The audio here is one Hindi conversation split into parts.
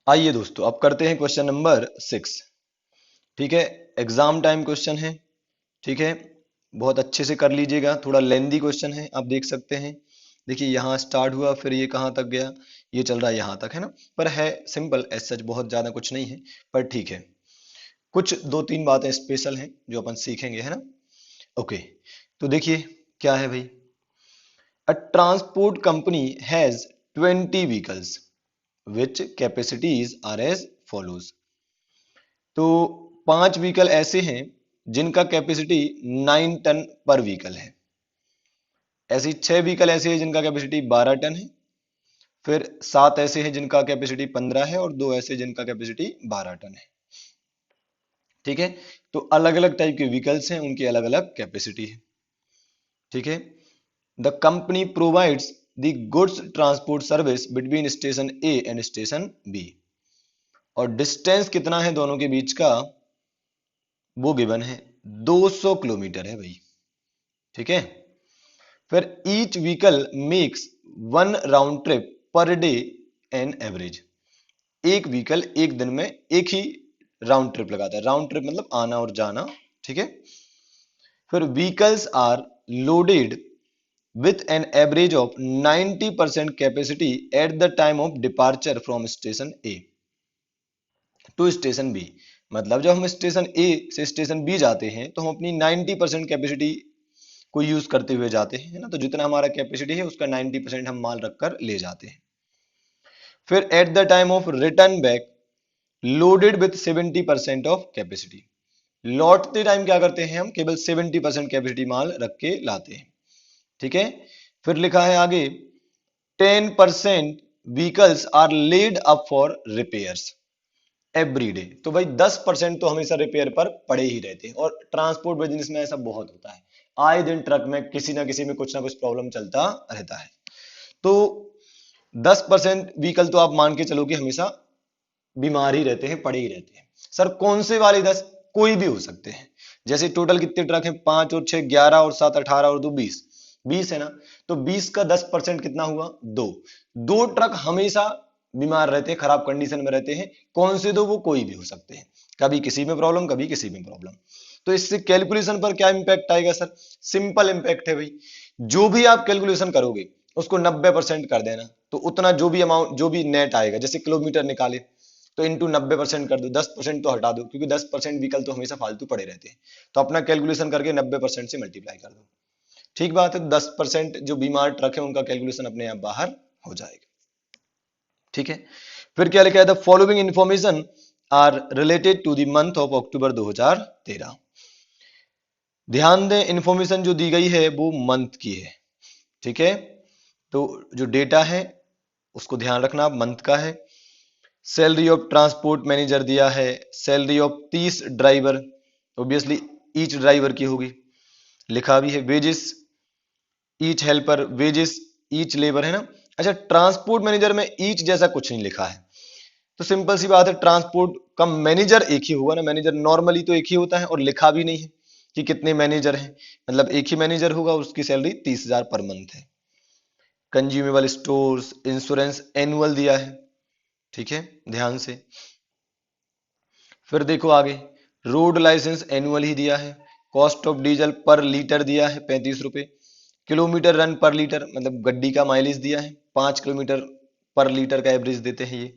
आइए दोस्तों, अब करते हैं क्वेश्चन नंबर 6। ठीक है, एग्जाम टाइम क्वेश्चन है। ठीक है, बहुत अच्छे से कर लीजिएगा, थोड़ा लेंदी क्वेश्चन है, आप देख सकते हैं। देखिए यहाँ स्टार्ट हुआ, फिर ये कहाँ तक गया, ये चल रहा है यहाँ तक, है ना। पर है सिंपल, एज सच बहुत ज्यादा कुछ नहीं है, पर ठीक है। कुछ दो तीन बातें स्पेशल हैं जो अपन सीखेंगे, है ना। ओके, तो देखिए क्या है भाई। A transport company has 20 vehicles which capacities are as follows. तो 5 व्हीकल ऐसे हैं जिनका कैपेसिटी 9 टन पर व्हीकल है। ऐसी 6 व्हीकल ऐसे हैं जिनका कैपेसिटी 12 टन है। फिर 7 ऐसे हैं जिनका कैपेसिटी 15 है, और 2 ऐसे जिनका कैपेसिटी 12 टन है। ठीक है, तो अलग अलग टाइप के व्हीकल्स हैं, उनकी अलग अलग कैपेसिटी है। ठीक है, the company provides the goods transport service between station A and station B. और डिस्टेंस कितना है दोनों के बीच का, वो गिवन है 200 किलोमीटर है भाई। ठीक है, फिर each vehicle makes 1 round trip per day an average. एक व्हीकल एक दिन में एक ही राउंड ट्रिप लगाता है। राउंड ट्रिप मतलब आना और जाना। ठीक है, फिर vehicles are loaded with an average of 90% capacity at the time of departure from station A to station B। मतलब जब हम स्टेशन ए से स्टेशन बी जाते हैं तो हम अपनी 90% कैपेसिटी को यूज करते हुए जाते हैं, है ना। तो जितना हमारा कैपेसिटी है उसका 90% हम माल रखकर ले जाते हैं। फिर at the time of return back loaded with 70% of capacity. लौटते टाइम क्या करते हैं, हम केवल 70% कैपेसिटी माल रख के लाते हैं। ठीक है, फिर लिखा है आगे 10% vehicles are laid up for repairs every day. तो भाई 10% तो हमेशा रिपेयर पर पड़े ही रहते हैं, और ट्रांसपोर्ट बिजनेस में ऐसा बहुत होता है। आए दिन ट्रक में किसी ना कुछ प्रॉब्लम चलता रहता है। तो 10% व्हीकल तो आप मान के चलो कि हमेशा बीमार ही रहते हैं, पड़े ही रहते हैं। सर कौन से वाले 10? कोई भी हो सकते हैं। जैसे टोटल कितने ट्रक हैं, 5 और 6 11 और 7 18 और 2 20। 20 है ना, तो 20 का 10% कितना हुआ, 2। 2 ट्रक हमेशा बीमार रहते हैं, खराब कंडीशन में रहते हैं। कौन से दो? वो कोई भी हो सकते हैं, कभी किसी में प्रॉब्लम, कभी किसी में प्रॉब्लम। तो इससे कैलकुलेशन पर क्या इंपैक्ट आएगा सर? सिंपल इंपैक्ट है भाई। जो भी आप कैलकुलेशन करोगे उसको 90% कर देना, तो उतना जो भी अमाउंट, जो भी नेट आएगा, जैसे किलोमीटर निकाले तो इंटू 90% कर दो, 10% तो हटा दो, क्योंकि 10% व्हीकल तो हमेशा फालतू पड़े रहते हैं। तो अपना कैलकुलेशन करके 90% से मल्टीप्लाई कर दो। ठीक बात है, 10% जो बीमार ट्रक है उनका कैलकुलेशन अपने आप बाहर हो जाएगा। ठीक है, फिर क्या लिखा है, the following information are related to the month of October 2013। ध्यान दें, इंफॉर्मेशन जो दी गई है वो मंथ की है। ठीक है, तो जो डेटा है उसको ध्यान रखना, मंथ का है। सैलरी ऑफ ट्रांसपोर्ट मैनेजर दिया है, salary of 30 driver, obviously each driver की होगी। लिखा भी है wages each helper, wages each labour, है ना। अच्छा, ट्रांसपोर्ट मैनेजर में ईच जैसा कुछ नहीं लिखा है, तो सिंपल सी बात है, ट्रांसपोर्ट का मैनेजर एक ही होगा ना। मैनेजर नॉर्मली तो एक ही होता है, और लिखा भी नहीं है कि कितने मैनेजर हैं, मतलब एक ही मैनेजर होगा, उसकी सैलरी 30,000 पर मंथ है। कंज्यूमेबल स्टोर्स इंश्योरेंस एनुअल दिया है। ठीक है, ध्यान से फिर देखो आगे, रोड लाइसेंस एनुअल ही दिया है। कॉस्ट ऑफ डीजल पर लीटर दिया है 35 रुपए। किलोमीटर रन पर लीटर मतलब गड्डी का माइलेज दिया है, 5 किलोमीटर पर लीटर का एवरेज देते हैं ये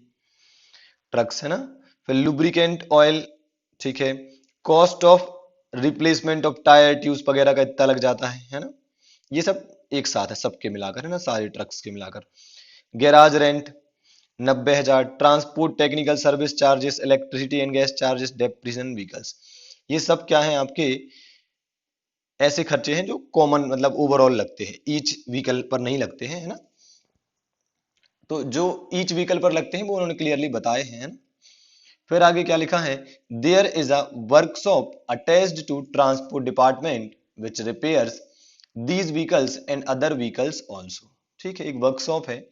ट्रक्स, है ना। फिर लुब्रिकेंट ऑयल, ठीक है। Cost of replacement of tyre tubes वगैरह का इतना लग जाता है ना। ये सब एक साथ है, सबके मिलाकर, है ना, सारे ट्रक्स के मिलाकर। Garage rent 90,000। Transport technical service charges, electricity and gas charges, depreciation vehicles. ये सब क्या है आपके ऐसे खर्चे हैं जो कॉमन मतलब ओवरऑल लगते हैं, ईच व्हीकल पर नहीं लगते हैं, है ना। तो जो ईच व्हीकल पर लगते हैं वो उन्होंने क्लियरली बताए हैं, है ना? फिर आगे क्या लिखा है, there is a workshop attached to transport department which repairs these vehicles and other vehicles also. ठीक है, एक वर्कशॉप है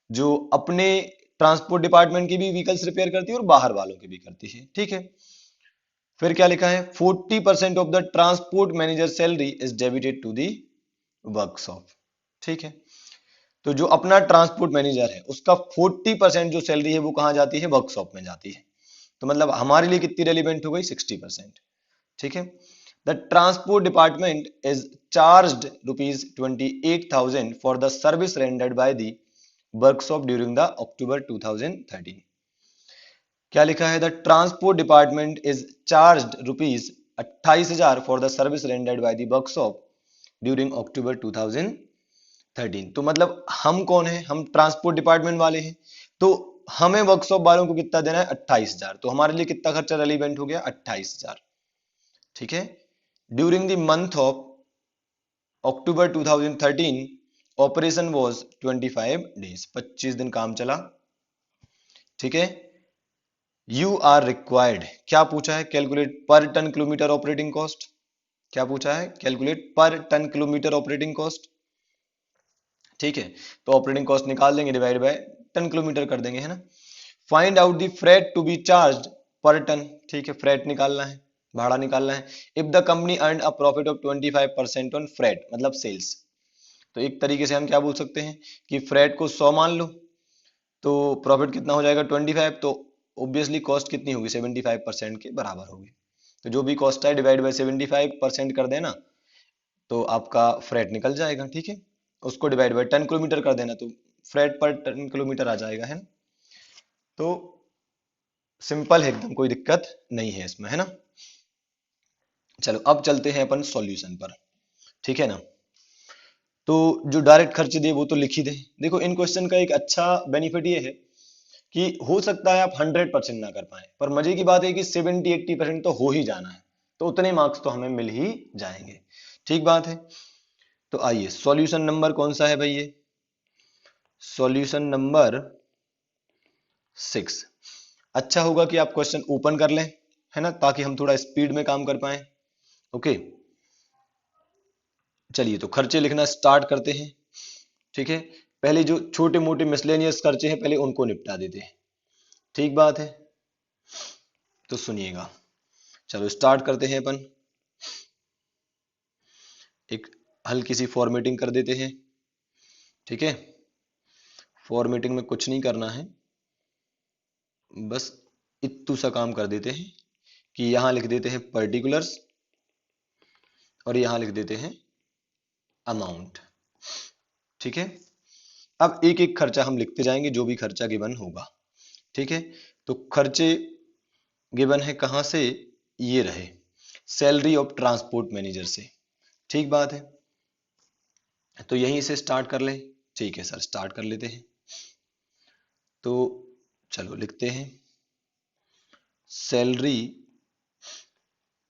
जो अपने ट्रांसपोर्ट डिपार्टमेंट की भी व्हीकल्स रिपेयर करती है और बाहर वालों की भी करती है। ठीक है, फिर क्या लिखा है, 40% of the transport manager salary is debited to the workshop. ठीक है, तो जो अपना ट्रांसपोर्ट मैनेजर है उसका 40% जो सैलरी है वो कहाँ जाती है, वर्कशॉप में जाती है। तो मतलब हमारे लिए कितनी रेलिवेंट हो गई, 60%। ठीक है। The transport department is charged ₹28,000 for the service rendered by the workshop during the October 2013। क्या लिखा है, the transport department is charged ₹28,000 for the service rendered by the workshop during October 2013। तो मतलब हम कौन है, हम ट्रांसपोर्ट डिपार्टमेंट वाले हैं, तो हमें वर्कशॉप वालों को कितना देना है, 28,000। तो हमारे लिए कितना खर्चा रेलिवेंट हो गया, 28,000। ठीक है। During the month of October 2013 operation was 25 days, 25 दिन काम चला। ठीक है। यू आर रिक्वायर्ड, क्या पूछा है, कैलकुलेट पर टन किलोमीटर ऑपरेटिंग कॉस्ट। क्या पूछा है, कैलकुलेट पर टन किलोमीटर ऑपरेटिंग कॉस्ट। ठीक है। तो ऑपरेटिंग कॉस्ट निकाल देंगे, डिवाइड बाय टन किलोमीटर कर देंगे, है ना। Find out the freight to be charge per ton. ठीक है, फ्रेट निकालना है, भाड़ा निकालना है। If the company earn a profit of 25% on freight, मतलब सेल्स। तो एक तरीके से हम क्या बोल सकते हैं कि फ्रेट को 100 मान लो, तो प्रॉफिट कितना हो जाएगा 25, तो ऑब्वियसली कॉस्ट कितनी होगी, 75% के बराबर होगी। तो जो भी कॉस्ट है डिवाइड बाय 75% कर देना, तो आपका फ्रेट निकल जाएगा। ठीक है। उसको डिवाइड बाय टन किलोमीटर कर देना, तो फ्रेट पर टन किलोमीटर आ जाएगा, है ना। तो सिंपल है एकदम, कोई दिक्कत नहीं है इसमें, है ना। चलो अब चलते हैं अपन सॉल्यूशन पर। ठीक है ना। तो जो डायरेक्ट खर्च दिए वो तो लिख ही दे। देखो इन क्वेश्चन का एक अच्छा बेनिफिट ये है कि हो सकता है आप 100% ना कर पाए, पर मजे की बात है कि 70-80% तो हो ही जाना है, तो उतने मार्क्स तो हमें मिल ही जाएंगे। ठीक बात है। तो आइए सॉल्यूशन नंबर कौन सा है भाई, ये सॉल्यूशन नंबर 6। अच्छा होगा कि आप क्वेश्चन ओपन कर लें, है ना, ताकि हम थोड़ा स्पीड में काम कर पाए। ओके, चलिए तो खर्चे लिखना स्टार्ट करते हैं। ठीक है। पहले जो छोटे मोटे मिसलेनियस खर्चे हैं पहले उनको निपटा देते हैं। ठीक बात है। तो सुनिएगा, चलो स्टार्ट करते हैं अपन। एक हल्की सी फॉर्मेटिंग कर देते हैं। ठीक है। फॉर्मेटिंग में कुछ नहीं करना है, बस इत्तू सा काम कर देते हैं कि यहां लिख देते हैं पर्टिकुलर्स और यहां लिख देते हैं अमाउंट। ठीक है। अब एक एक खर्चा हम लिखते जाएंगे, जो भी खर्चा गिवन होगा। ठीक है। तो खर्चे गिवन है कहां से, ये रहे, सैलरी ऑफ ट्रांसपोर्ट मैनेजर से। ठीक बात है। तो यहीं से स्टार्ट कर लें। ठीक है सर, स्टार्ट कर लेते हैं। तो चलो लिखते हैं सैलरी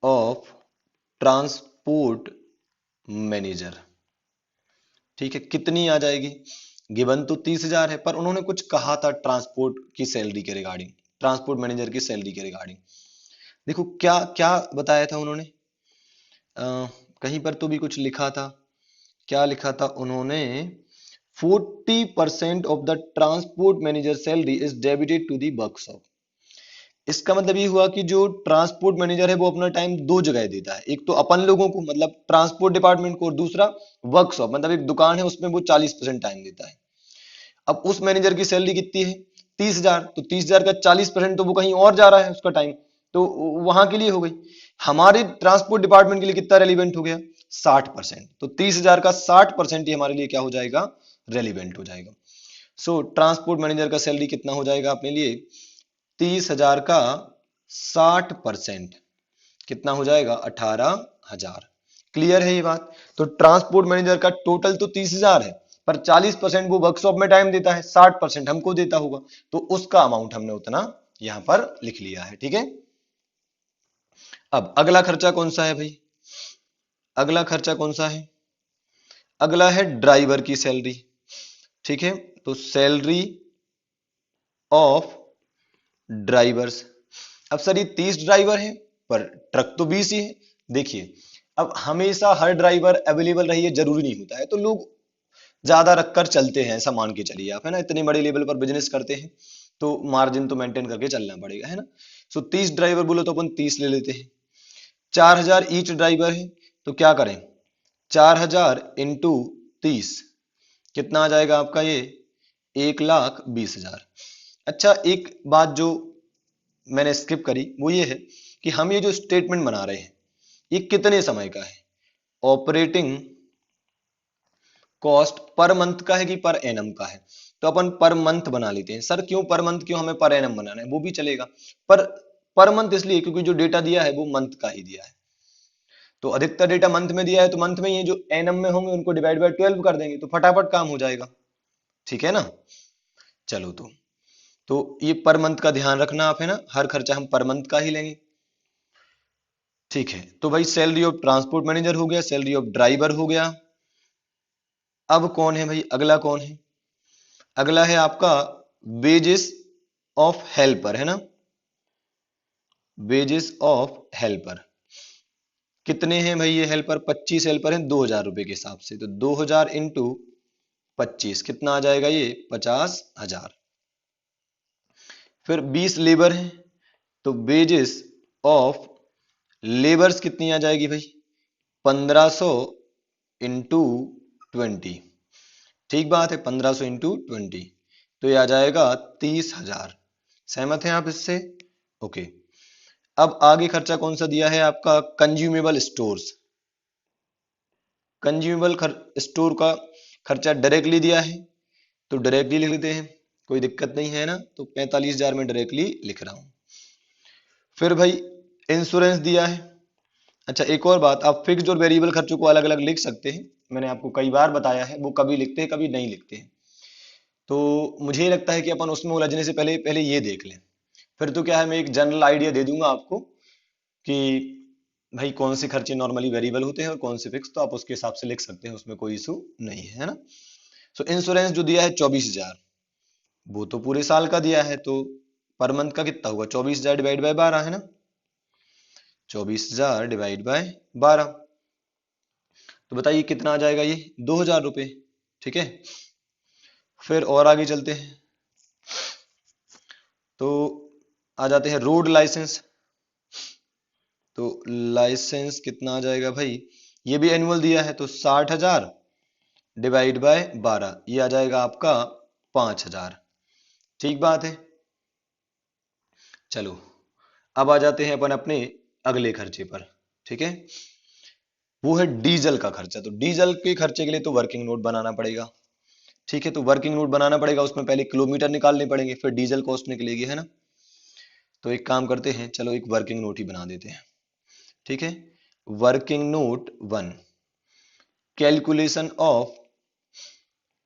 ऑफ ट्रांसपोर्ट मैनेजर। ठीक है, कितनी आ जाएगी, गिवन तो 30,000 है, पर उन्होंने कुछ कहा था ट्रांसपोर्ट की सैलरी के रिगार्डिंग, ट्रांसपोर्ट मैनेजर की सैलरी के रिगार्डिंग। देखो क्या क्या बताया था उन्होंने, अ, कहीं पर तो भी कुछ लिखा था। क्या लिखा था उन्होंने, 40% of the transport manager salary is debited to the workshop. इसका मतलब ये हुआ कि जो ट्रांसपोर्ट मैनेजर है वो अपना टाइम दो जगह देता है, एक तो अपन लोगों को मतलब ट्रांसपोर्ट डिपार्टमेंट को, और दूसरा वर्कशॉप मतलब एक दुकान है उसमें वो 40% टाइम देता है। अब उस मैनेजर की सैलरी कितनी है, 30,000, तो 30,000 का 40% तो वो कहीं और जा रहा है उसका टाइम, तो वहां के लिए हो गई। हमारे ट्रांसपोर्ट डिपार्टमेंट के लिए कितना रेलिवेंट हो गया, 60%। तो 30,000 का 60% ही हमारे लिए क्या हो जाएगा, रेलिवेंट हो जाएगा। सो ट्रांसपोर्ट मैनेजर का सैलरी कितना हो जाएगा अपने लिए, 30,000 का 60% कितना हो जाएगा, 18,000। क्लियर है ये बात। तो ट्रांसपोर्ट मैनेजर का टोटल तो 30,000 है, पर 40% वो वर्कशॉप में टाइम देता है, 60% हमको देता होगा, तो उसका अमाउंट हमने उतना यहां पर लिख लिया है। ठीक है। अब अगला खर्चा कौन सा है भाई, अगला खर्चा कौन सा है, अगला है ड्राइवर की सैलरी। ठीक है। तो सैलरी ऑफ ड्राइवर्स। अब सर ये 30 ड्राइवर है पर ट्रक तो 20 ही है। देखिए अब हमेशा हर ड्राइवर अवेलेबल रही है जरूरी नहीं होता है, तो लोग ज्यादा रखकर चलते हैं, ऐसा मान के चलिए आप, है ना, इतने बड़े लेवल पर बिजनेस करते हैं तो मार्जिन तो मेंटेन करके चलना पड़ेगा, है ना। सो 30 ड्राइवर बोलो तो अपन 30 ले लेते हैं। 4,000 ईच ड्राइवर है, तो क्या करें, 4,000 इंटू 30, कितना आ जाएगा आपका ये 1,20,000। अच्छा, एक बात जो मैंने स्किप करी वो ये है कि हम ये जो स्टेटमेंट बना रहे हैं ये कितने समय का है। ऑपरेटिंग कॉस्ट पर मंथ का है कि पर एनम का है, तो अपन पर मंथ बना लेते हैं। सर क्यों पर मंथ, क्यों हमें पर एनम बनाना है? वो भी चलेगा, पर मंथ इसलिए क्योंकि जो डेटा दिया है वो मंथ का ही दिया है। तो अधिकतर डेटा मंथ में दिया है तो मंथ में ये जो एनम में होंगे उनको डिवाइड बाय 12 कर देंगे तो फटाफट काम हो जाएगा। ठीक है ना? चलो, तो ये पर मंथ का ध्यान रखना आप, है ना, हर खर्चा हम पर मंथ का ही लेंगे। ठीक है, तो भाई सैलरी ऑफ ट्रांसपोर्ट मैनेजर हो गया, सैलरी ऑफ ड्राइवर हो गया। अब कौन है भाई, अगला कौन है? अगला है आपका वेजेस ऑफ हेल्पर, है ना, वेजेस ऑफ हेल्पर। कितने हैं भाई ये हेल्पर? 25 हेल्पर हैं 2,000 रुपए के हिसाब से, तो 2,000 इंटू 25 कितना आ जाएगा ये 50,000। फिर 20 लेबर हैं तो वेजेस ऑफ लेबर्स कितनी आ जाएगी भाई? 1500 इंटू 20। ठीक बात है, 1500 इंटू 20 तो ये आ जाएगा 30,000। सहमत हैं आप इससे? ओके। अब आगे खर्चा कौन सा दिया है आपका? Consumable stores. कंज्यूमेबल स्टोर का खर्चा डायरेक्टली दिया है तो डायरेक्टली लिख लेते हैं, कोई दिक्कत नहीं है ना, तो 45,000 में डायरेक्टली लिख रहा हूं। फिर भाई इंश्योरेंस दिया है। अच्छा, एक और बात, आप फिक्स्ड और वेरिएबल खर्चों को अलग अलग लिख सकते हैं, मैंने आपको कई बार बताया है, वो कभी लिखते हैं कभी नहीं लिखते हैं। तो मुझे लगता है कि अपन उसमें उलझने से पहले पहले ये देख लें, फिर तो क्या है, मैं एक जनरल आइडिया दे दूंगा आपको कि भाई कौन से खर्चे नॉर्मली वेरिएबल होते हैं और कौन से फिक्स, तो आप उसके हिसाब से लिख सकते हैं, उसमें कोई इशू नहीं है ना। सो इंश्योरेंस जो दिया है 24,000, वो तो पूरे साल का दिया है, तो पर मंथ का कितना होगा? 24,000 डिवाइड बाय 12, है ना, 24,000 डिवाइड बाय 12, तो बताइए कितना आ जाएगा ये 2,000 रुपये। ठीक है, फिर और आगे चलते हैं, तो आ जाते हैं रोड लाइसेंस। तो लाइसेंस कितना आ जाएगा भाई? ये भी एनुअल दिया है तो 60,000 डिवाइड बाय 12, ये आ जाएगा आपका 5,000। ठीक बात है। चलो, अब आ जाते हैं अपन अपने अगले खर्चे पर। ठीक है, वो है डीजल का खर्चा। तो डीजल के खर्चे के लिए तो वर्किंग नोट बनाना पड़ेगा। ठीक है, तो वर्किंग नोट बनाना पड़ेगा, उसमें पहले किलोमीटर निकालने पड़ेंगे, फिर डीजल कॉस्ट निकलेगी, है ना। तो एक काम करते हैं, चलो एक वर्किंग नोट ही बना देते हैं। ठीक है, working note 1, calculation of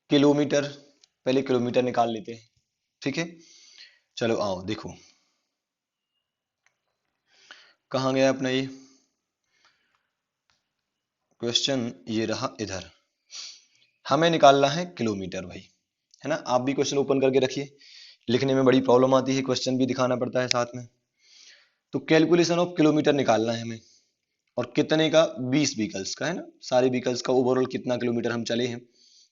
kilometre. पहले किलोमीटर निकाल लेते हैं। ठीक है, चलो आओ देखो कहाँ गया अपना ये क्वेश्चन, ये रहा इधर। हमें निकालना है किलोमीटर भाई, है ना। आप भी क्वेश्चन ओपन करके रखिए, लिखने में बड़ी प्रॉब्लम आती है, क्वेश्चन भी दिखाना पड़ता है साथ में। तो कैलकुलेशन ऑफ किलोमीटर निकालना है हमें, और कितने का? 20 व्हीकल्स का, है ना, सारे व्हीकल्स का ओवरऑल कितना किलोमीटर हम चले हैं,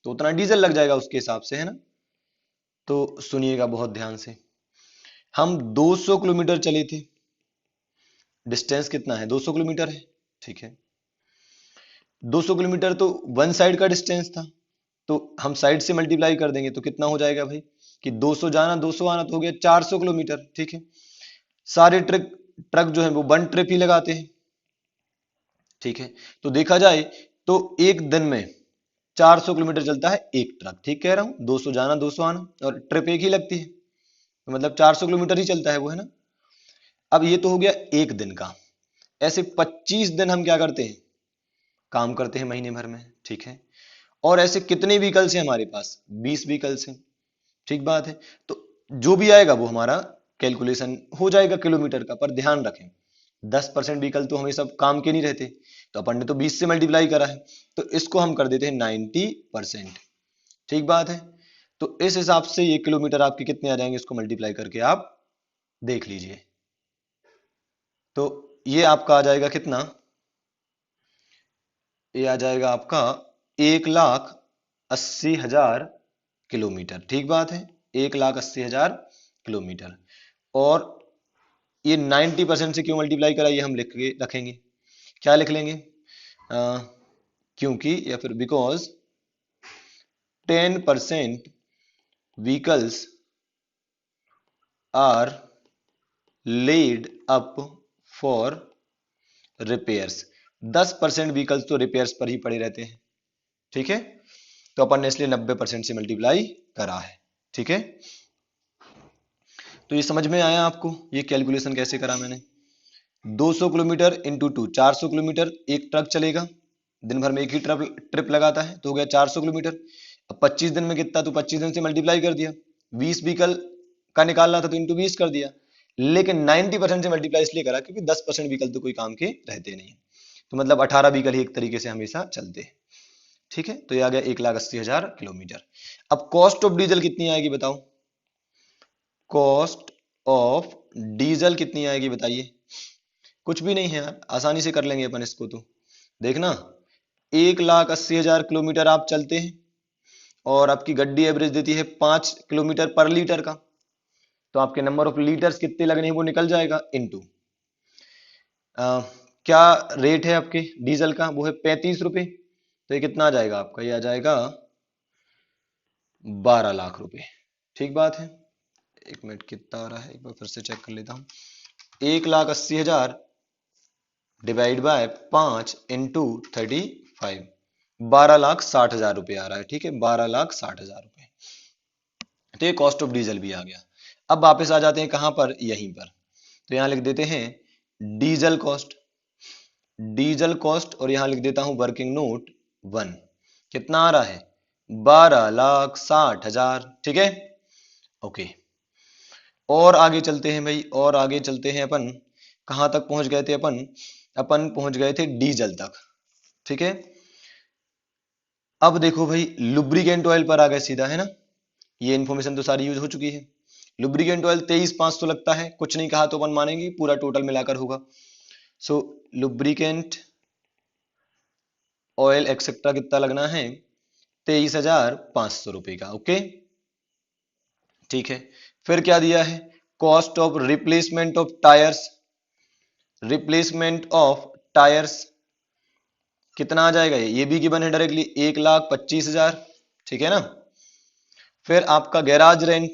तो उतना डीजल लग जाएगा उसके हिसाब से, है ना। तो सुनिएगा बहुत ध्यान से, हम 200 किलोमीटर चले थे, डिस्टेंस कितना है? 200 किलोमीटर है। ठीक है, 200 किलोमीटर तो वन साइड का डिस्टेंस था, तो हम साइड से मल्टीप्लाई कर देंगे तो कितना हो जाएगा भाई कि 200 जाना 200 आना, तो हो गया 400 किलोमीटर। ठीक है, सारे ट्रक ट्रक जो है वो वन ट्रिप ही लगाते हैं। ठीक है, तो देखा जाए तो एक दिन में 400 किलोमीटर चलता है एक ट्रक। ठीक कह रहा हूं, 200 जाना 200 आना, और ट्रिप एक ही लगती है, तो मतलब 400 किलोमीटर ही चलता है वो, है ना। अब ये तो हो गया एक दिन का। ऐसे 25 दिन हम क्या करते हैं? काम करते हैं महीने भर में। ठीक है, और ऐसे कितने व्हीकल्स हैं हमारे पास? 20 व्हीकल्स हैं। ठीक बात है, तो जो भी आएगा वो हमारा कैलकुलेशन हो जाएगा किलोमीटर का। पर ध्यान रखें 10% व्हीकल तो हमेशा काम के नहीं रहते, तो अपन ने तो 20 से मल्टीप्लाई करा है, तो इसको हम कर देते हैं 90%। ठीक बात है, तो इस हिसाब से ये किलोमीटर आपके कितने आ जाएंगे, इसको मल्टीप्लाई करके आप देख लीजिए। तो ये आपका आ जाएगा कितना? ये आ जाएगा आपका 1,80,000 किलोमीटर। ठीक बात है, 1,80,000 किलोमीटर। और ये 90% से क्यों मल्टीप्लाई करा, ये हम लिख के रखेंगे। क्या लिख लेंगे? क्योंकि, या फिर because 10% vehicles are laid up for repairs। 10% vehicles तो रिपेयर्स पर ही पड़े रहते हैं। ठीक है, तो अपन ने इसलिए 90% से मल्टीप्लाई करा है। ठीक है, तो ये समझ में आया आपको ये कैलकुलेशन कैसे करा मैंने। 200 किलोमीटर इंटू 2, 400 किलोमीटर एक ट्रक चलेगा, दिन भर में एक ही ट्रिप लगाता है, तो हो गया 400 किलोमीटर। अब 25 दिन में कितना, तो 25 दिन से मल्टीप्लाई कर दिया। 20 व्हीकल का निकालना था तो इंटू 20 कर दिया। लेकिन 90% से मल्टीप्लाई इसलिए करा क्योंकि 10% व्हीकल तो कोई काम के रहते नहीं है, तो मतलब 18 व्हीकल ही एक तरीके से हमेशा चलते हैं। ठीक है, तो ये आ गया 1,80,000 किलोमीटर। अब कॉस्ट ऑफ डीजल कितनी आएगी बताओ, कॉस्ट ऑफ डीजल कितनी आएगी बताइए। कुछ भी नहीं है यार, आसानी से कर लेंगे अपन इसको। तो देखना, 1,80,000 किलोमीटर आप चलते हैं और आपकी गड्डी एवरेज देती है 5 किलोमीटर पर लीटर का, तो आपके नंबर ऑफ लीटर्स कितने लगने हैं वो निकल जाएगा इनटू क्या रेट है आपके डीजल का, वो है 35 रुपए, तो ये कितना आ जाएगा आपका, ये आ जाएगा 12 लाख रुपए। ठीक बात है, एक मिनट कितना आ रहा है एक बार फिर से चेक कर लेता हूं। 1,80,000 डिवाइड बाय 5 इंटू 35, 12,60,000 रुपये आ रहा है। ठीक है, 12,60,000 रुपये। तो ये कॉस्ट ऑफ डीजल भी आ गया। अब वापस आ जाते हैं कहां पर, यहीं पर, तो यहां लिख देते हैं डीजल कॉस्ट, डीजल कॉस्ट, और यहां लिख देता हूं वर्किंग नोट 1। कितना आ रहा है, 12,60,000। ठीक है, ओके। और आगे चलते हैं भाई, और आगे चलते हैं अपन, कहां तक पहुंच गए थे अपन, अपन पहुंच गए थे डीजल तक। ठीक है, अब देखो भाई लुब्रिकेंट ऑयल पर आ गए सीधा, है ना। ये इन्फॉर्मेशन तो सारी यूज हो चुकी है। लुब्रिकेंट ऑयल 23,500 लगता है, कुछ नहीं कहा तो अपन मानेंगे पूरा टोटल मिलाकर होगा। सो लुब्रिकेंट ऑयल एक्सेट्रा कितना लगना है, 23,500 रुपए का। ओके, ठीक है। फिर क्या दिया है, cost of replacement of tyres, replacement of tyres कितना आ जाएगा, ये भी गिवन है डायरेक्टली, 1,25,000। ठीक है ना। फिर आपका गैराज रेंट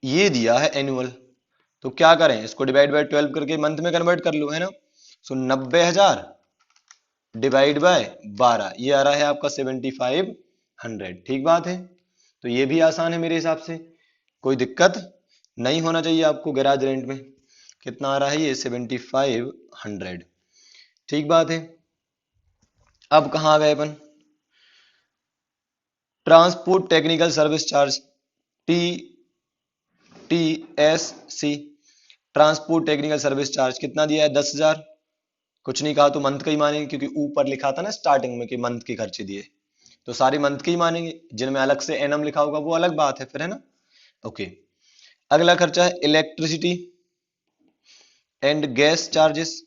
ये दिया है एनुअल, तो क्या करें, इसको डिवाइड बाय 12 करके मंथ में कन्वर्ट कर लो, है ना। सो 90,000 डिवाइड बाय 12, ये आ रहा है आपका 7,500। ठीक बात है, तो ये भी आसान है मेरे हिसाब से, कोई दिक्कत नहीं होना चाहिए आपको। गैराज रेंट में कितना आ रहा है, ये 7,500। ठीक बात है। अब कहां आ गए अपन, transport technical service charge, TTSC, transport technical service charge कितना दिया है, 10,000। कुछ नहीं कहा तो मंथ का ही मानेंगे, क्योंकि ऊपर लिखा था ना स्टार्टिंग में कि मंथ के खर्चे दिए, तो सारे मंथ के ही मानेंगे। जिनमें अलग से एनएम लिखा होगा वो अलग बात है फिर, है ना। ओके, अगला खर्चा है इलेक्ट्रिसिटी एंड गैस चार्जेस,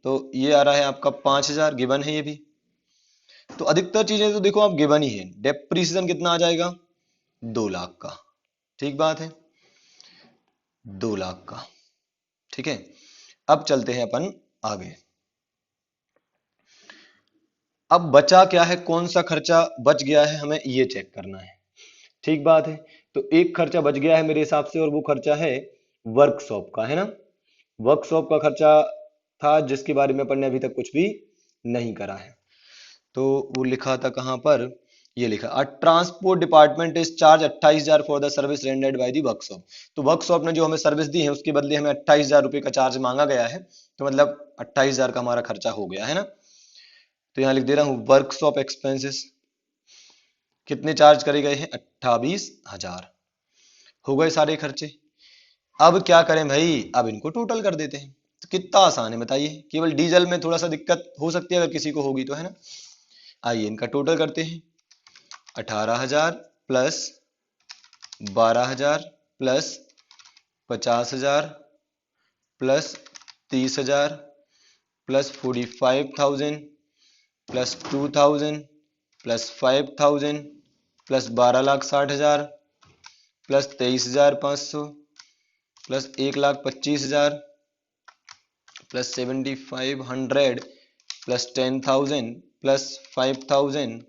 तो ये आ रहा है आपका 5,000, गिवन है ये भी। तो अधिकतर चीजें तो देखो आप गिवन ही है। डेप्रिसिएशन कितना आ जाएगा, 2 लाख का। ठीक बात है, 2 लाख का। ठीक है, अब चलते हैं अपन आगे। अब बचा क्या है, कौन सा खर्चा बच गया है, हमें ये चेक करना है। ठीक बात है, तो एक खर्चा बच गया है मेरे हिसाब से, और वो खर्चा है वर्कशॉप का, है ना। वर्कशॉप का खर्चा था जिसके बारे में अपन ने अभी तक कुछ भी नहीं करा है। तो वो लिखा था कहां पर, ये लिखा, transport department is charge 28,000 for the service rendered by the workshop. तो वर्कशॉप ने जो हमें सर्विस दी है उसके बदले हमें 28,000 रुपए का चार्ज मांगा गया है, तो मतलब 28,000 का हमारा खर्चा हो गया, है ना। तो यहां लिख दे रहा हूं वर्कशॉप एक्सपेंसेस कितने चार्ज करे गए हैं, 28,000। हो गए सारे खर्चे। अब क्या करें भाई, अब इनको टोटल कर देते हैं। तो कितना आसान है बताइए, केवल डीजल में थोड़ा सा दिक्कत हो सकती है अगर किसी को होगी तो, है ना। आइए इनका टोटल करते हैं। 18,000 plus 12,000 plus 50,000 plus 30,000 plus 45,000 plus 2,000 plus 5,000 plus 12,60,000 plus 23,500 plus 1,25,000 plus 7,500 plus 10,000 plus 5,000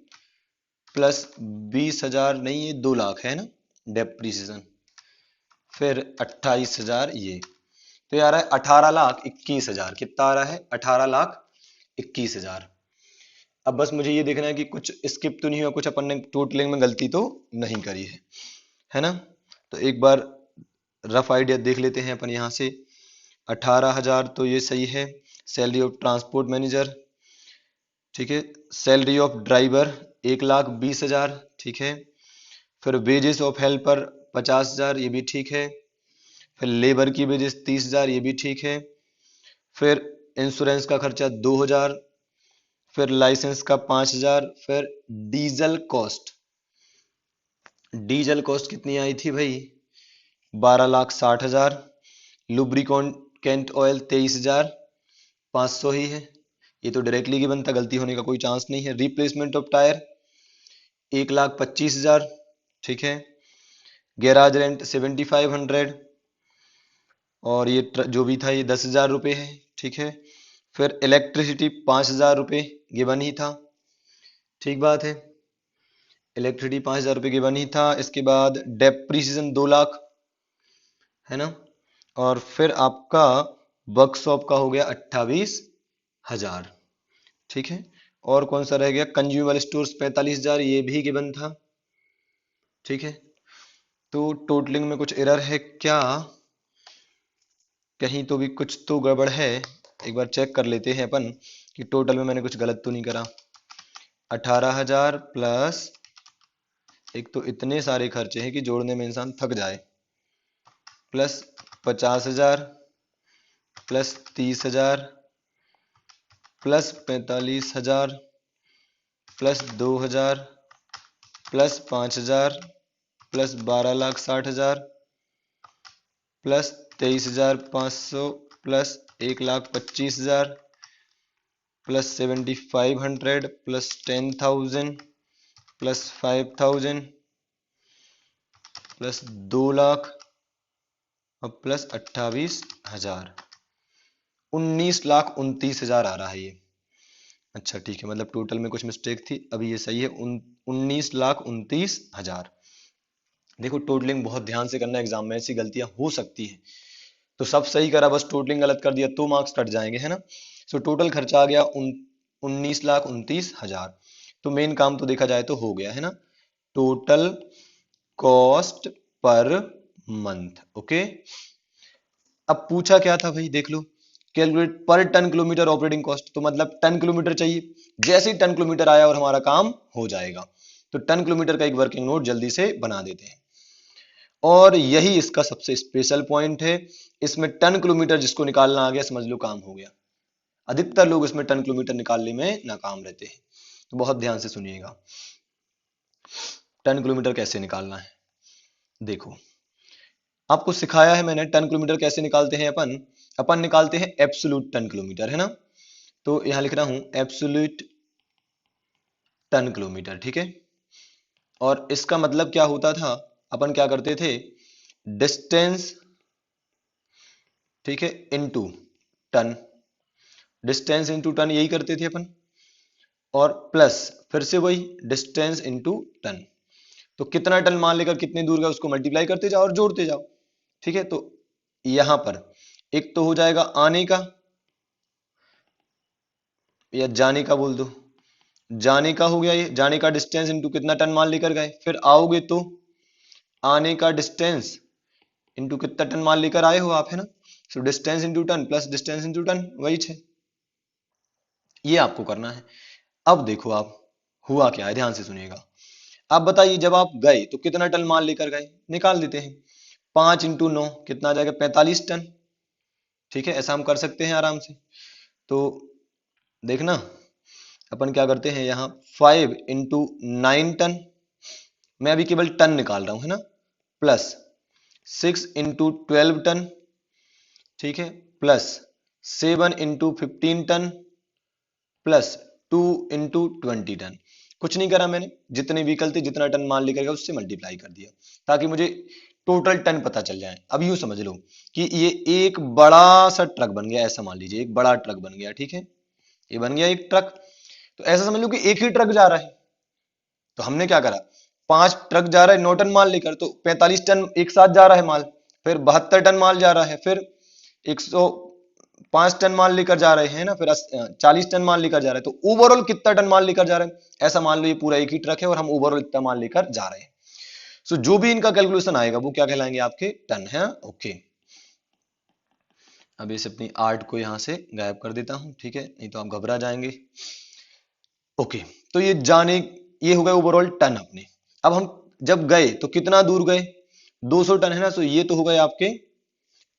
plus 20,000 नहीं, ये 2 लाख है ना डेप्रीसिएशन, फिर 28,000 ये, तो ये आ रहा है 18,21,000। कितना आ रहा है? 18,21,000। अब बस मुझे ये देखना है कि कुछ स्किप तो नहीं हुआ, कुछ अपन ने टोटलिंग में गलती तो नहीं करी है ना। तो एक बार रफ आइडिया देख लेते हैं अपन यहाँ से। 18,000 तो ये सही है। सैलरी ऑफ ट्रांसपोर्ट मैनेजर, ठीक है। सैलरी ऑफ ड्राइवर 1,20,000, ठीक है। फिर वेजेस ऑफ हेल्पर 50,000, ये भी ठीक है। फिर लेबर की वेजेस 30,000, ये भी ठीक है। फिर इंश्योरेंस का खर्चा 2,000, फिर लाइसेंस का 5,000, फिर डीजल कॉस्ट, डीजल कॉस्ट कितनी आई थी भाई? 12,60,000। लुब्रिकेंट ऑयल 23,500 ही है, ये तो डायरेक्टली गिवन था, गलती होने का कोई चांस नहीं है। रिप्लेसमेंट ऑफ टायर 1,25,000, ठीक है। गैराज रेंट 7,500, और ये जो भी था ये 10,000 रुपये है, ठीक है। फिर इलेक्ट्रिसिटी 5,000 रुपये गिवन ही था, ठीक बात है। इलेक्ट्रिसिटी 5,000 रुपये गिवन ही था। इसके बाद डेप्रीसिएशन 2 लाख, है ना। और फिर आपका वर्कशॉप का हो गया 28,000, ठीक है। और कौन सा रह गया? कंज्यूमर स्टोर्स 45,000, ये भी गिवन था, ठीक है। तो टोटलिंग में कुछ एरर है क्या? कहीं तो भी कुछ तो गड़बड़ है। एक बार चेक कर लेते हैं अपन कि टोटल में मैंने कुछ गलत तो नहीं करा। 18,000 प्लस, एक तो इतने सारे खर्चे हैं कि जोड़ने में इंसान थक जाए, plus 50,000, plus 30,000, plus 45,000, plus 2,000, plus 5,000, plus 12,60,000, plus 23,500, plus 1,25,000, plus 7,500, plus 10,000, plus 5,000, plus 2 lakh, और प्लस 28,000। 19,29,000 आ रहा है ये। अच्छा ठीक है, मतलब टोटल में कुछ मिस्टेक थी, अभी ये सही है। 19,29,000। देखो टोटलिंग बहुत ध्यान से करना, एग्जाम में ऐसी गलतियां हो सकती हैं। तो सब सही करा, बस टोटलिंग गलत कर दिया तो मार्क्स कट जाएंगे, है ना। सो टोटल खर्चा आ गया 19,29,000। तो मेन काम तो देखा जाए तो हो गया, है ना। Total cost per month, okay. अब पूछा क्या था भाई, देख लो। कैलकुलेट पर टन किलोमीटर ऑपरेटिंग कॉस्ट, तो मतलब टन किलोमीटर चाहिए। जैसे ही टन किलोमीटर आया और हमारा काम हो जाएगा, तो टन किलोमीटर का एक वर्किंग नोट जल्दी से बना देते हैं। और यही इसका सबसे स्पेशल पॉइंट है। इसमें टन किलोमीटर जिसको निकालना आ गया, समझ लो काम हो गया। अधिकतर लोग इसमें टन किलोमीटर निकालने में नाकाम रहते हैं, तो बहुत ध्यान से सुनिएगा। टन किलोमीटर कैसे निकालना है, देखो आपको सिखाया है मैंने। टन किलोमीटर कैसे निकालते हैं? अपन अपन निकालते हैं एब्सोल्यूट टन किलोमीटर, है ना। तो यहां लिख रहा हूं एब्सोल्यूट टन किलोमीटर, ठीक है। और इसका मतलब क्या होता था? अपन क्या करते थे? डिस्टेंस, ठीक है, into ton. Distance into ton यही करते थे अपन, और प्लस फिर से वही डिस्टेंस इनटू टन। तो कितना टन मान लेकर कितनी दूर का उसको मल्टीप्लाई करते जाओ और जोड़ते जाओ, ठीक है। तो यहां पर एक तो हो जाएगा आने का, या जाने का बोल दो। जाने का हो गया, ये जाने का डिस्टेंस इनटू कितना टन मान लेकर गए। फिर आओगे तो आने का डिस्टेंस इनटू कितना टन मान लेकर आए हो आप, है ना। So distance into ton plus distance into ton, वही 6। ये आपको करना है। अब देखो आप, हुआ क्या है, ध्यान से सुनिएगा। आप बताइए, जब आप गए तो कितना टन माल लेकर गए, निकाल देते हैं। 5 इंटू 9 कितना आ जाएगा? 45 टन, ठीक है। ऐसा हम कर सकते हैं आराम से। तो देखना, अपन क्या करते हैं यहाँ, 5 इंटू 9 टन, मैं अभी केवल टन निकाल रहा हूं, है ना। प्लस 6 इंटू 12 टन, ठीक है। Plus 7 into 15 ton, plus 2 into 20 ton. कुछ नहीं करा मैंने, जितने व्हीकल थे जितना टन माल लेकर गया उससे मल्टीप्लाई कर दिया, ताकि मुझे टोटल टन पता चल जाए। अब यूं समझ लो कि ये एक बड़ा सा ट्रक बन गया, ऐसा मान लीजिए एक बड़ा ट्रक बन गया, ठीक है। ये बन गया एक ट्रक। तो ऐसा समझ लो कि एक ही ट्रक जा रहा है, तो हमने क्या करा, 5 ट्रक जा रहा है 9 टन माल लेकर, तो 45 टन एक साथ जा रहा है माल, फिर 72 टन माल जा रहा है, फिर 105 टन माल लेकर जा रहे हैं ना, फिर 40 टन माल लेकर जा रहे हैं, तो ओवरऑल कितना टन माल लेकर जा रहे हैं, ऐसा मान लो ये पूरा एक ही ट्रक है और हम ओवरऑल इतना माल लेकर जा रहे हैं। सो जो भी इनका कैलकुलेशन आएगा वो क्या कहलाएंगे, आपके टन है। ओके, अब इसे अपनी आर्ट को यहां से गायब कर देता हूं, ठीक है, नहीं तो आप घबरा जाएंगे। ओके, तो ये हो गए ओवरऑल टन अपने। अब हम जब गए तो कितना दूर गए, 200 टन है ना, तो ये तो हो गए आपके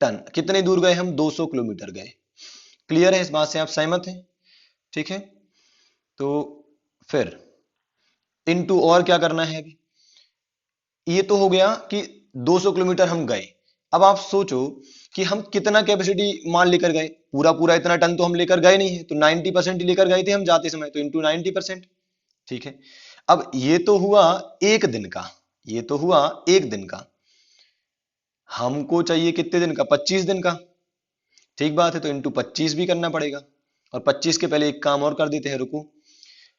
टन। कितने दूर गए हम, 200 किलोमीटर गए। क्लियर है, इस बात से आप सहमत हैं, ठीक है। तो फिर इनटू और क्या करना है, अभी ये तो हो गया कि 200 किलोमीटर हम गए। अब आप सोचो कि हम कितना कैपेसिटी माल लेकर गए, पूरा पूरा इतना टन तो हम लेकर गए नहीं है, तो 90% ही लेकर गए थे हम जाते समय, तो इंटू 90%, ठीक है। अब ये तो हुआ एक दिन का, ये तो हुआ एक दिन का, हमको चाहिए कितने दिन का, 25 दिन का, ठीक बात है, तो इंटू 25 भी करना पड़ेगा। और 25 के पहले एक काम और कर देते हैं, रुको,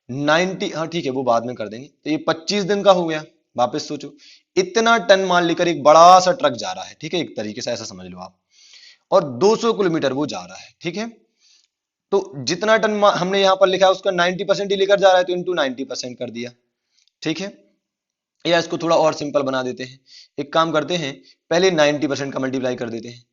90, हाँ ठीक है वो बाद में कर देंगे, तो ये 25 दिन का हो गया। वापस सोचो, इतना टन माल लेकर एक बड़ा सा ट्रक जा रहा है, ठीक है, एक तरीके से ऐसा समझ लो आप, और 200 किलोमीटर वो जा रहा है, ठीक है। तो जितना टन हमने यहां पर लिखा है उसका 90% ही लेकर जा रहा है, तो इंटू 90% कर दिया, ठीक है। या इसको थोड़ा और सिंपल बना देते हैं, एक काम करते हैं, पहले 90% का मल्टीप्लाई कर देते हैं,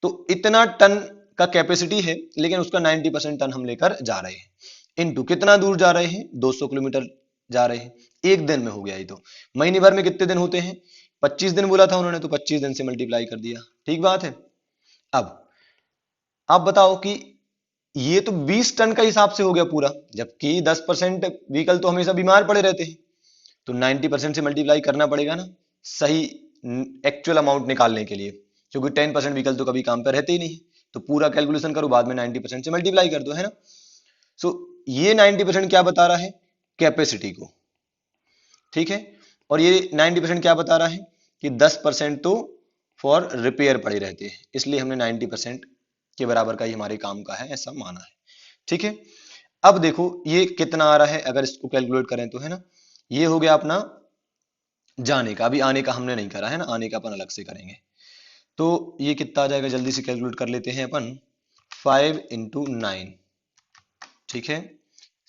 तो इतना टन का कैपेसिटी है लेकिन उसका 90% टन हम लेकर जा रहे हैं, इनटू कितना दूर जा रहे हैं, 200 किलोमीटर जा रहे हैं, एक दिन में हो गया। ये तो महीने भर में कितने दिन होते हैं, 25 दिन बोला था उन्होंने, तो 25 दिन से मल्टीप्लाई कर दिया, ठीक बात है। अब आप बताओ कि ये तो 20 टन का हिसाब से हो गया पूरा, जबकि 10% व्हीकल तो हमेशा बीमार पड़े रहते हैं, तो 90% से मल्टीप्लाई करना पड़ेगा ना, सही एक्चुअल अमाउंट निकालने के लिए, क्योंकि 10% व्हीकल तो कभी काम पर रहते ही नहीं, तो पूरा कैलकुलेशन करो, बाद में 90% से मल्टीप्लाई कर दो, है ना। सो ये 90% क्या बता रहा है, कैपेसिटी को, ठीक है। और ये 90% क्या बता रहा है कि 10% तो फॉर रिपेयर पड़े रहते हैं, इसलिए हमने 90% के बराबर का ही हमारे काम का है ऐसा माना है, ठीक है। अब देखो ये कितना आ रहा है, अगर इसको कैलकुलेट करें तो, है ना, ये हो गया अपना जाने का, अभी आने का हमने नहीं करा है ना, आने का अपन अलग से करेंगे। तो ये कितना आ जाएगा, जल्दी से कैलकुलेट कर लेते हैं अपन, 5 इंटू 9, ठीक है,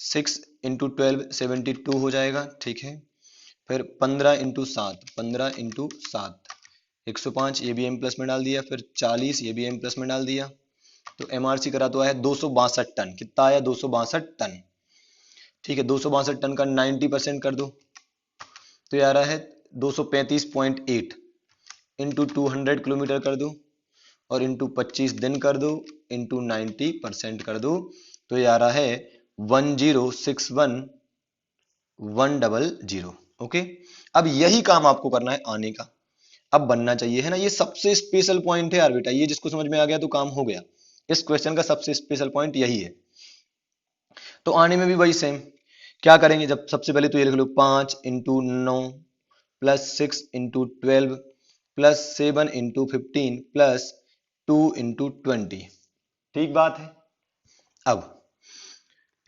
6 इंटू 12 72 हो जाएगा, ठीक है। फिर 15 इंटू 7, 15 इंटू 7 105, ये भी एम प्लस में डाल दिया, फिर 40, ये भी एम प्लस में डाल दिया, तो एमआरसी करा तो आया 262 टन, कितना आया, 262 टन, ठीक है। 262 टन का 90% कर दो, तो ये आ रहा है 235.8, इंटू 200 किलोमीटर कर दो, और इंटू 25 दिन कर दो, इंटू 90% कर दो, तो ये आ रहा है 1061100। ओके, अब यही काम आपको करना है आने का, अब बनना चाहिए, है ना, ये सबसे स्पेशल पॉइंट है यार बेटा, ये जिसको समझ में आ गया तो काम हो गया, इस क्वेश्चन का सबसे स्पेशल पॉइंट यही है। तो आने में भी वही सेम, क्या करेंगे, जब सबसे पहले तो ये लिख लो, 5 into 9 plus 6 into 12 plus 7 into 15 plus 2 into 20, ठीक बात है। अब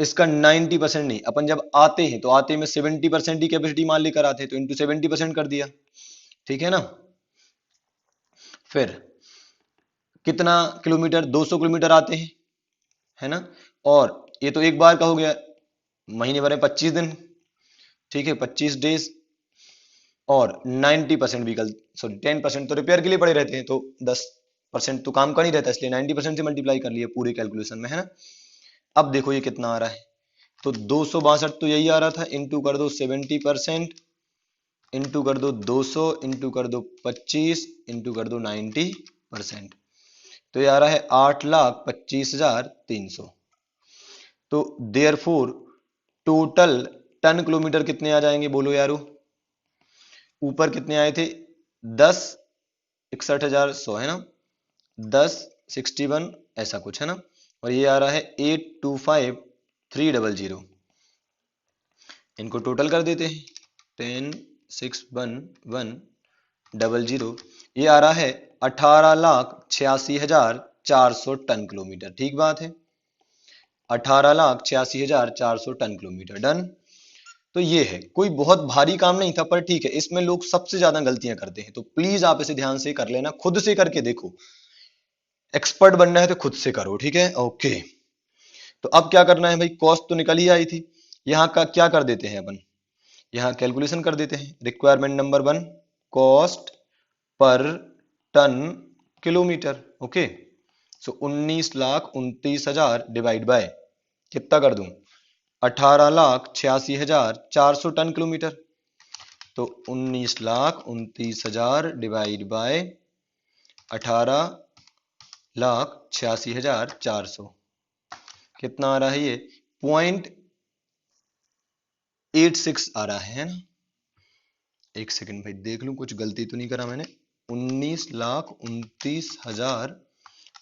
इसका 90% नहीं, अपन जब आते हैं तो आते में 70% ही कैपेसिटी मान लेकर आते हैं, तो इंटू 70% कर दिया, ठीक है ना। फिर कितना किलोमीटर, 200 किलोमीटर आते हैं, है ना, और ये तो एक बार का हो गया, महीने भर में 25 दिन, ठीक है, 25 डेज, और 90% व्हीकल, सॉरी 10% तो रिपेयर के लिए पड़े रहते हैं, तो 10% तो काम का नहीं रहता, इसलिए 90% से मल्टीप्लाई कर लिया पूरे कैलकुलेशन में, है ना। अब देखो ये कितना आ रहा है, तो 262 तो यही आ रहा था, इंटू कर दो 70%, इंटू कर दो 200, इंटू कर दो 25, इंटू कर दो 90%, तो ये आ रहा है 8,25,300। तो देयरफॉर टोटल टन किलोमीटर कितने आ जाएंगे, बोलो यारो, ऊपर कितने आए थे, 10,61,100 है ना, 10,61 ऐसा कुछ है ना, और ये आ रहा है 8,25,300, इनको टोटल कर देते हैं, 10,611,000, ये आ रहा है 18,86,400 टन किलोमीटर, ठीक बात है, 18,86,400 टन किलोमीटर, डन। तो ये है, कोई बहुत भारी काम नहीं था, पर ठीक है, इसमें लोग सबसे ज्यादा गलतियां करते हैं, तो प्लीज आप इसे ध्यान से कर लेना, खुद से करके देखो, एक्सपर्ट बनना है तो खुद से करो, ठीक है। ओके, तो अब क्या करना है भाई, कॉस्ट तो निकल ही आई थी, यहाँ का क्या कर देते हैं अपन, यहाँ कैलकुलेशन कर देते हैं। Requirement number 1, cost per ton kilometre. Okay, so 19,29,000 divide by कितना कर दूं, 18,86,400 टन किलोमीटर। तो 19,29,000 डिवाइड बाय 18,86,400 कितना आ रहा है, ये 0.86 आ रहा है ना। एक सेकंड भाई देख लूं, कुछ गलती तो नहीं करा मैंने। 19,29,000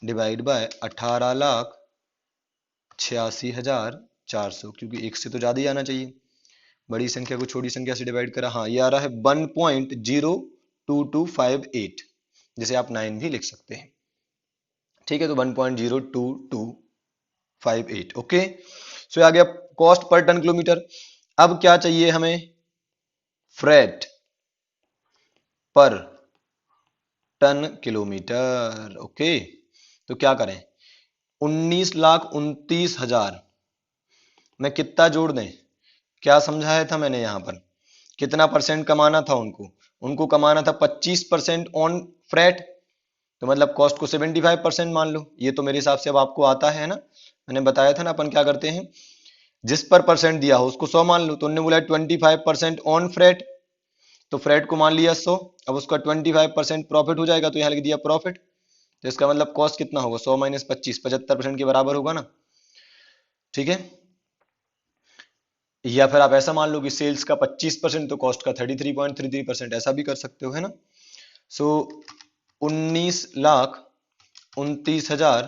डिवाइड बाय 18,86,400, क्योंकि एक से तो ज्यादा ही आना चाहिए, बड़ी संख्या को छोटी संख्या से डिवाइड करा, हाँ ये आ रहा है 1.02258, जिसे आप 9 भी लिख सकते हैं, ठीक है। तो 1.02258, ओके। सो आ गया कॉस्ट पर टन किलोमीटर। अब क्या चाहिए हमें, फ्रेट पर टन किलोमीटर। ओके, तो क्या करें, 19,29,000 में कितना जोड़ दें, क्या समझाया था मैंने, यहां पर कितना परसेंट कमाना था उनको, उनको कमाना था 25% ऑन फ्रेट, तो मतलब कॉस्ट को 75% मान लो, ये तो मेरे हिसाब से अब आपको आता है ना, मैंने बताया था ना अपन क्या करते हैं, जिस पर परसेंट दिया हो उसको 100 मान लो, तो उन्होंने बोला 25% ऑन फ्रेट, तो फ्रेट को मान लिया 100, अब उसका 25% प्रॉफिट हो जाएगा, तो यहाँ लिख दिया प्रॉफिट, तो इसका मतलब कॉस्ट कितना होगा, 100 माइनस 25, 75% के बराबर होगा ना, ठीक है। या फिर आप ऐसा मान लो कि सेल्स का 25% तो कॉस्ट का 33.33%, ऐसा भी कर सकते हो, है ना। सो 19,29,000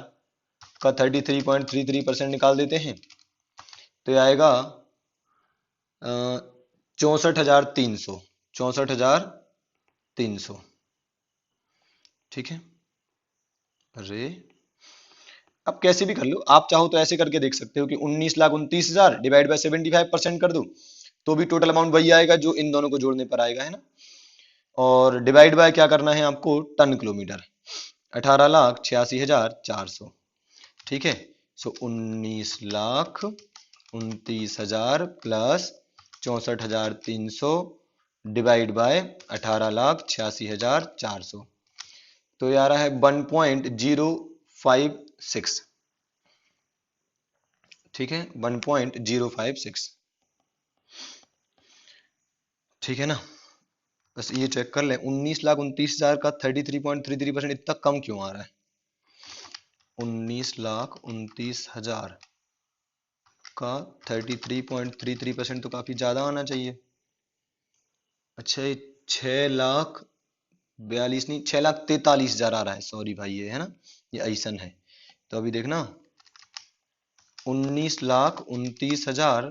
का 33.33% निकाल देते हैं, तो ये आएगा 64,300, 64,300, ठीक है। अरे अब कैसे भी कर लो, आप चाहो तो ऐसे करके देख सकते हो कि 19,29,000 डिवाइड बाय 75% कर दो, तो भी टोटल अमाउंट वही आएगा जो इन दोनों को जोड़ने पर आएगा, है ना। और डिवाइड बाय क्या करना है आपको, टन किलोमीटर, 18,86,400, ठीक है। सो 19,29,000 प्लस 64,300 डिवाइड बाय 18,86,400, तो ये आ रहा है 1.056, ठीक है, 1.056, ठीक है ना। बस ये चेक कर लें, 19,29,000 का 33.33% इतना कम क्यों आ रहा है, 19,29,000 का 33.33% तो काफी ज्यादा आना चाहिए। अच्छा ये 6,42,000 नहीं, 6,43,000 आ रहा है, सॉरी भाई ये है ना, ये ऐसन है। तो अभी देखना, 19,29,000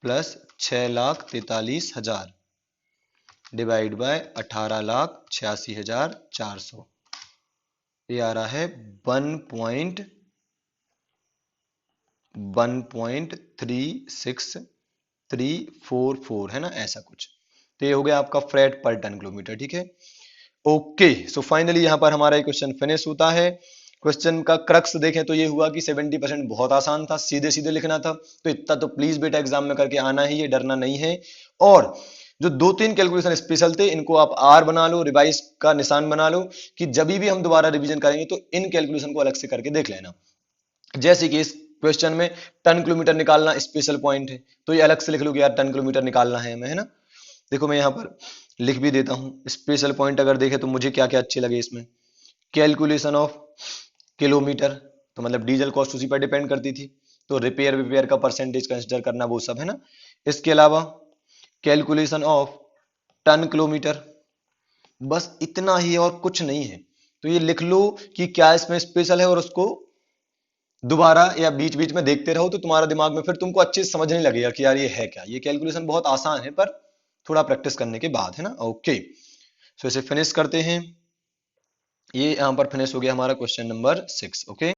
प्लस 6,43,000 डिवाइड बाय 18,86,400, ये आ रहा है 1.136,344, है ना, ऐसा कुछ। तो ये हो गया आपका फ्रेट पर टन किलोमीटर, ठीक है। ओके, सो फाइनली यहां पर हमारा ये क्वेश्चन फिनिश होता है। क्वेश्चन का क्रक्स देखें तो ये हुआ कि 70% बहुत आसान था, सीधे सीधे लिखना था, तो इतना तो प्लीज बेटा एग्जाम में करके आना ही है, डरना नहीं है। और जो 2-3 कैलकुलेशन स्पेशल थे इनको आप आर बना लो, रिवाइज का निशान बना लो, कि जब भी हम दोबारा रिवीजन करेंगे तो इन कैलकुलेशन को अलग से करके देख लेना। जैसे कि इस क्वेश्चन में टन किलोमीटर निकालना स्पेशल पॉइंट है, तो ये अलग से लिख लो कि यार टन किलोमीटर निकालना है हमें, है ना। देखो मैं यहाँ पर लिख भी देता हूं, स्पेशल पॉइंट अगर देखें तो मुझे क्या क्या अच्छे लगे इसमें, कैलकुलेशन ऑफ किलोमीटर, तो मतलब डीजल कॉस्ट उसी पर डिपेंड करती थी, तो रिपेयर का परसेंटेज कंसिडर करना, वो सब, है ना। इसके अलावा कैलकुलेशन ऑफ टन किलोमीटर, बस इतना ही और कुछ नहीं है। तो ये लिख लो कि क्या इसमें स्पेशल है, और उसको दोबारा या बीच बीच में देखते रहो, तो तुम्हारा दिमाग में फिर तुमको अच्छे से समझने लगेगा कि यार ये है क्या। ये कैलकुलेशन बहुत आसान है, पर थोड़ा प्रैक्टिस करने के बाद, है ना। ओके, सो इसे फिनिश करते हैं, ये यहां पर फिनिश हो गया हमारा क्वेश्चन नंबर 6, ओके।